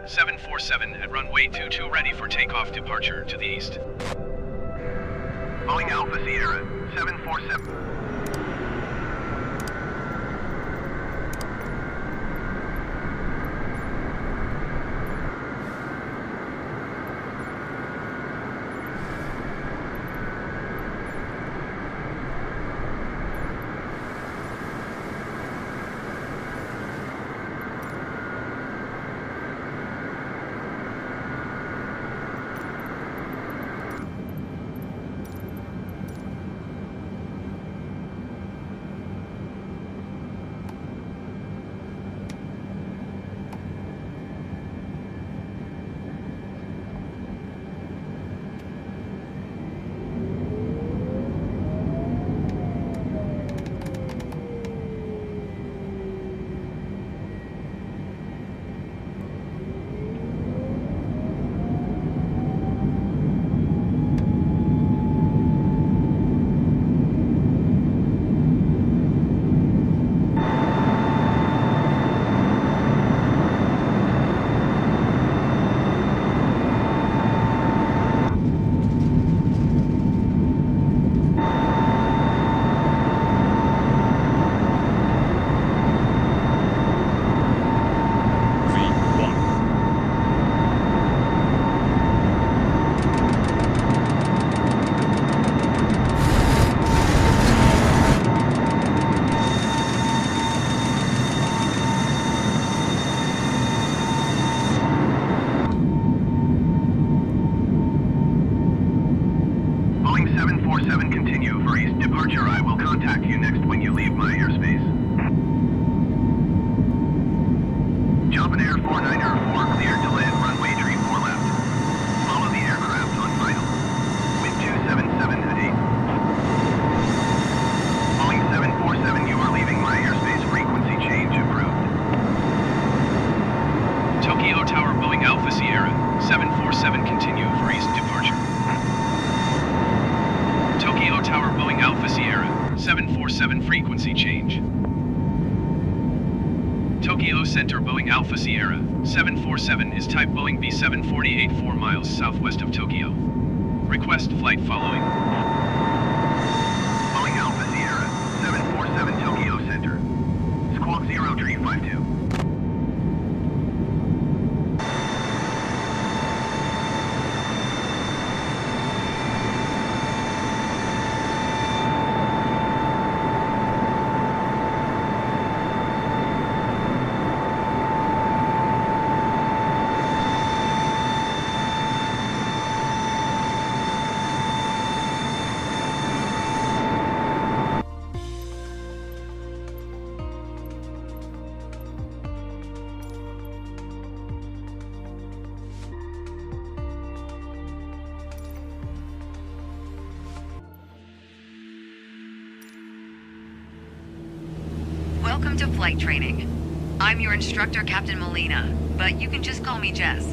747 at runway 22 ready for takeoff departure to the east. Boeing Alpha Sierra, 747. Center Boeing Alpha Sierra, 747 is type Boeing B748 4 miles southwest of Tokyo. Request flight following. Boeing Alpha Sierra, 747 Tokyo Center. Squawk 0352. Welcome to flight training. I'm your instructor, Captain Molina, but you can just call me Jess.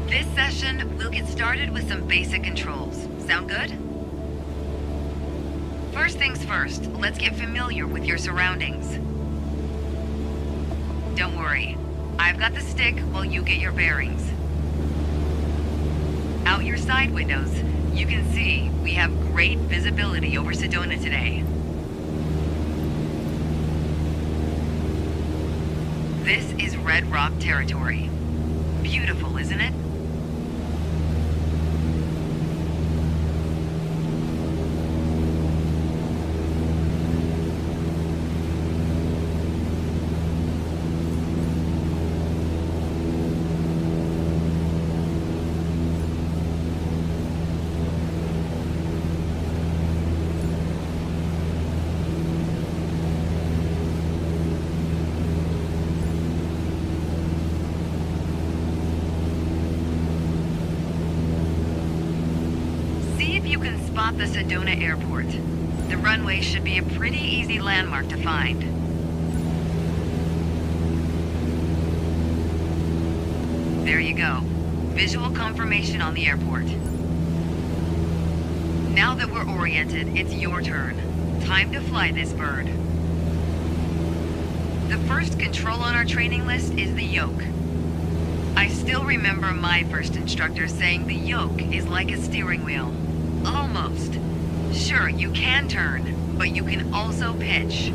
This session, we'll get started with some basic controls. Sound good? First things first, let's get familiar with your surroundings. Don't worry, I've got the stick while you get your bearings. Out your side windows, you can see we have great visibility over Sedona today. This is Red Rock territory. Beautiful, isn't it? You can spot the Sedona Airport. The runway should be a pretty easy landmark to find. There you go. Visual confirmation on the airport. Now that we're oriented, it's your turn. Time to fly this bird. The first control on our training list is the yoke. I still remember my first instructor saying the yoke is like a steering wheel. Almost. Sure, you can turn, but you can also pitch.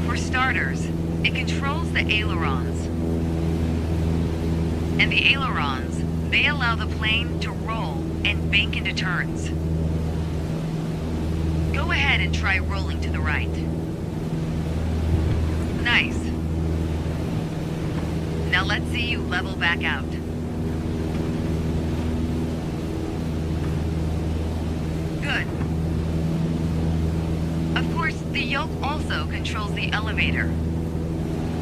For starters, it controls the ailerons. And the ailerons, they allow the plane to roll and bank into turns. Go ahead and try rolling to the right. Nice. Now let's see you level back out. Good. Of course, the yoke also controls the elevator.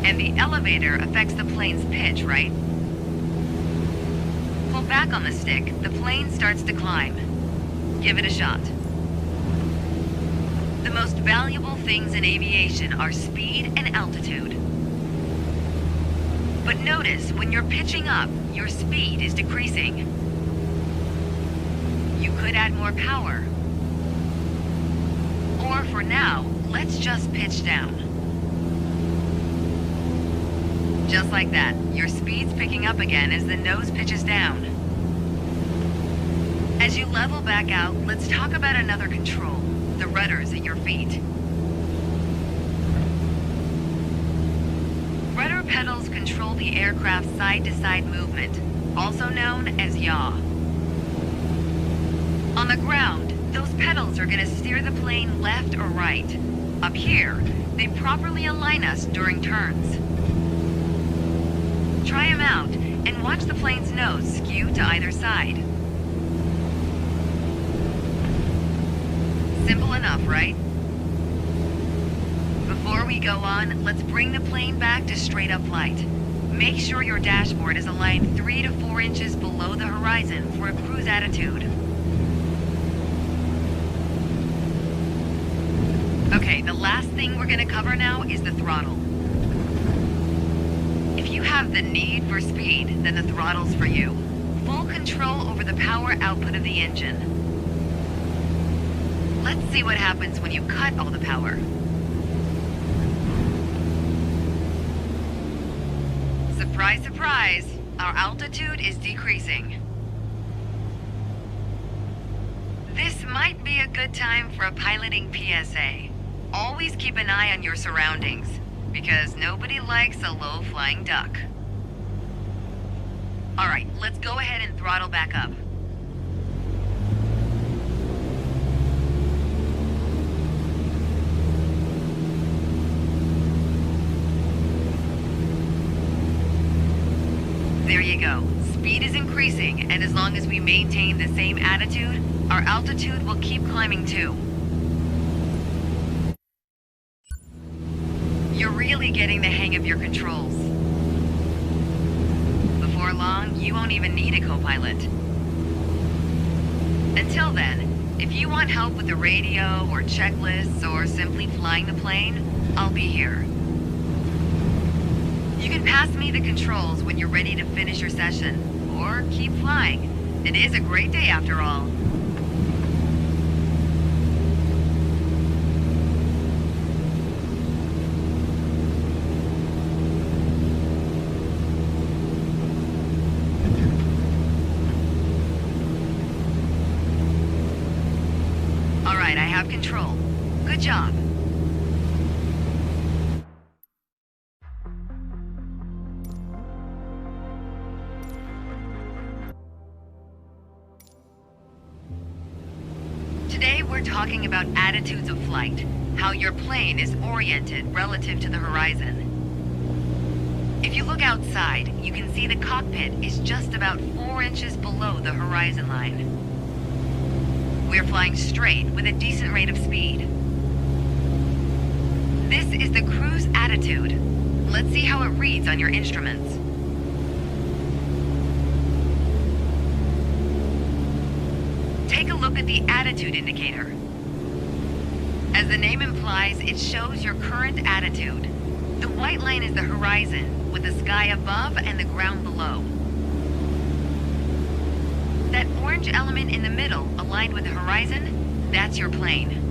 And the elevator affects the plane's pitch, right? Pull back on the stick, the plane starts to climb. Give it a shot. The most valuable things in aviation are speed and altitude. But notice, when you're pitching up, your speed is decreasing. You could add more power. Or for now, let's just pitch down. Just like that, your speed's picking up again as the nose pitches down. As you level back out, let's talk about another control, the rudders at your feet. Rudder pedals control the aircraft's side-to-side movement, also known as yaw. On the ground, those pedals are going to steer the plane left or right. Up here, they properly align us during turns. Try them out and watch the plane's nose skew to either side. Simple enough, right? Before we go on, let's bring the plane back to straight-up flight. Make sure your dashboard is aligned 3 to 4 inches below the horizon for a cruise attitude. Okay, the last thing we're gonna cover now is the throttle. If you have the need for speed, then the throttle's for you. Full control over the power output of the engine. Let's see what happens when you cut all the power. Surprise, surprise, our altitude is decreasing. This might be a good time for a piloting PSA. Always keep an eye on your surroundings, because nobody likes a low-flying duck. All right, let's go ahead and throttle back up. There you go. Speed is increasing, and as long as we maintain the same attitude, our altitude will keep climbing too. You're really getting the hang of your controls. Before long, you won't even need a co-pilot. Until then, if you want help with the radio or checklists or simply flying the plane, I'll be here. You can pass me the controls when you're ready to finish your session, or keep flying. It is a great day after all. All right, I have control. Good job. Today we're talking about attitudes of flight, how your plane is oriented relative to the horizon. If you look outside, you can see the cockpit is just about 4 inches below the horizon line. We're flying straight with a decent rate of speed. This is the cruise attitude. Let's see how it reads on your instruments. Take a look at the attitude indicator. As the name implies, it shows your current attitude. The white line is the horizon, with the sky above and the ground below. That orange element in the middle, aligned with the horizon, that's your plane.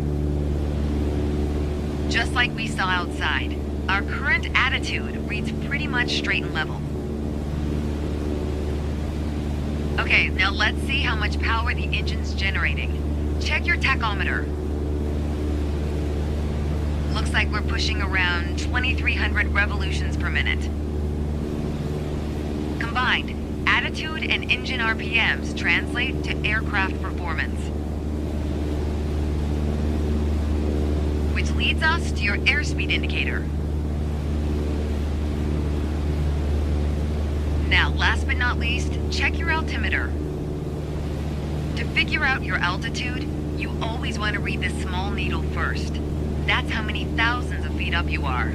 Just like we saw outside, our current attitude reads pretty much straight and level. Okay, now let's see how much power the engine's generating. Check your tachometer. Looks like we're pushing around 2,300 revolutions per minute. Combined, attitude and engine RPMs translate to aircraft performance. Which leads us to your airspeed indicator. Now, last but not least, check your altimeter. To figure out your altitude, you always want to read the small needle first. That's how many thousands of feet up you are.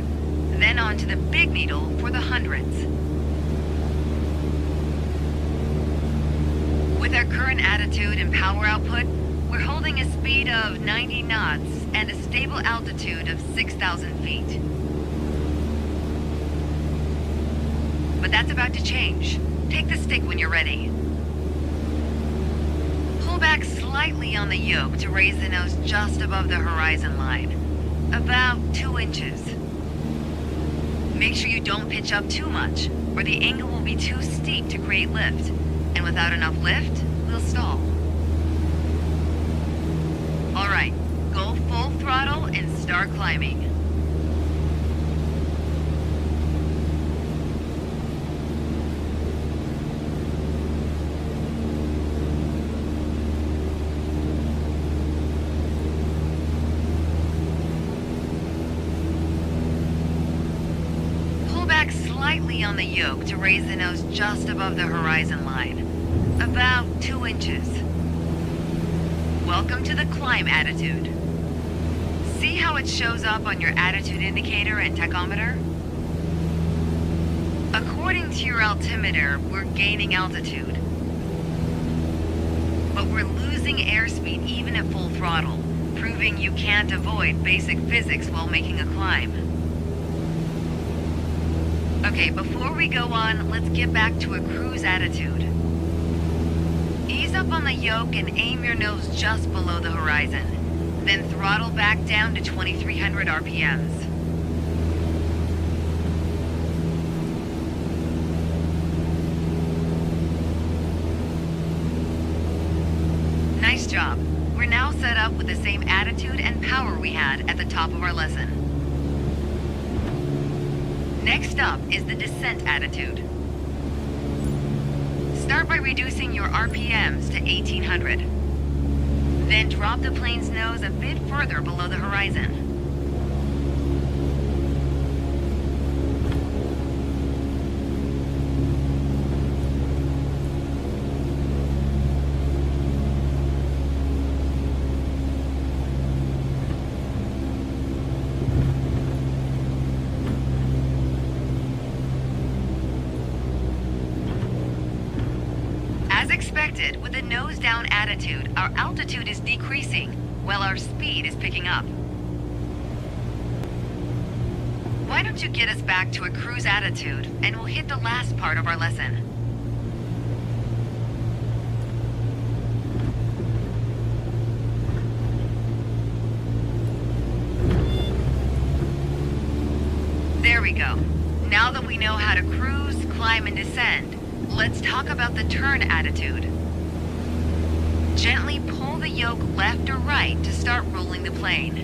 Then on to the big needle for the hundreds. With our current attitude and power output, we're holding a speed of 90 knots and a stable altitude of 6,000 feet. But that's about to change. Take the stick when you're ready. Pull back slightly on the yoke to raise the nose just above the horizon line. About 2 inches. Make sure you don't pitch up too much, or the angle will be too steep to create lift. And without enough lift, we'll stall. Alright, go full throttle and start climbing. Slightly on the yoke to raise the nose just above the horizon line. About 2 inches. Welcome to the climb attitude. See how it shows up on your attitude indicator and tachometer? According to your altimeter, we're gaining altitude. But we're losing airspeed even at full throttle, proving you can't avoid basic physics while making a climb. Okay, before we go on, let's get back to a cruise attitude. Ease up on the yoke and aim your nose just below the horizon. Then throttle back down to 2,300 RPMs. Nice job. We're now set up with the same attitude and power we had at the top of our lesson. Next up is the descent attitude. Start by reducing your RPMs to 1,800. Then drop the plane's nose a bit further below the horizon. With a nose-down attitude, our altitude is decreasing, while our speed is picking up. Why don't you get us back to a cruise attitude, and we'll hit the last part of our lesson. There we go. Now that we know how to cruise, climb, and descend, let's talk about the turn attitude. Gently pull the yoke left or right to start rolling the plane.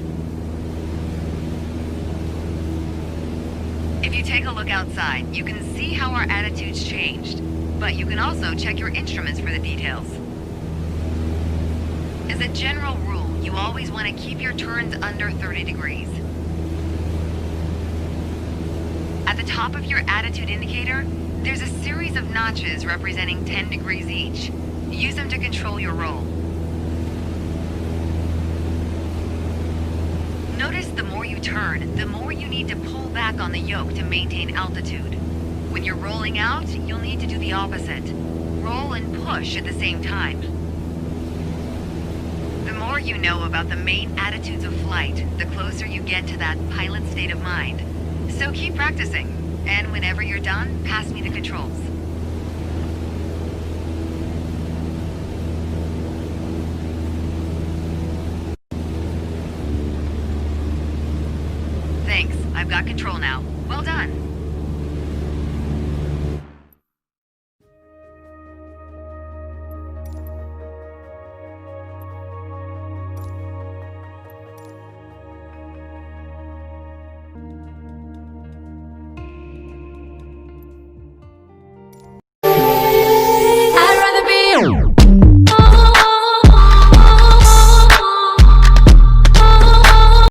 If you take a look outside, you can see how our attitude's changed, but you can also check your instruments for the details. As a general rule, you always want to keep your turns under 30 degrees. At the top of your attitude indicator, there's a series of notches representing 10 degrees each. Use them to control your roll. Notice the more you turn, the more you need to pull back on the yoke to maintain altitude. When you're rolling out, you'll need to do the opposite. Roll and push at the same time. The more you know about the main attitudes of flight, the closer you get to that pilot state of mind. So keep practicing, and whenever you're done, pass me the controls. I've got control now. Well done.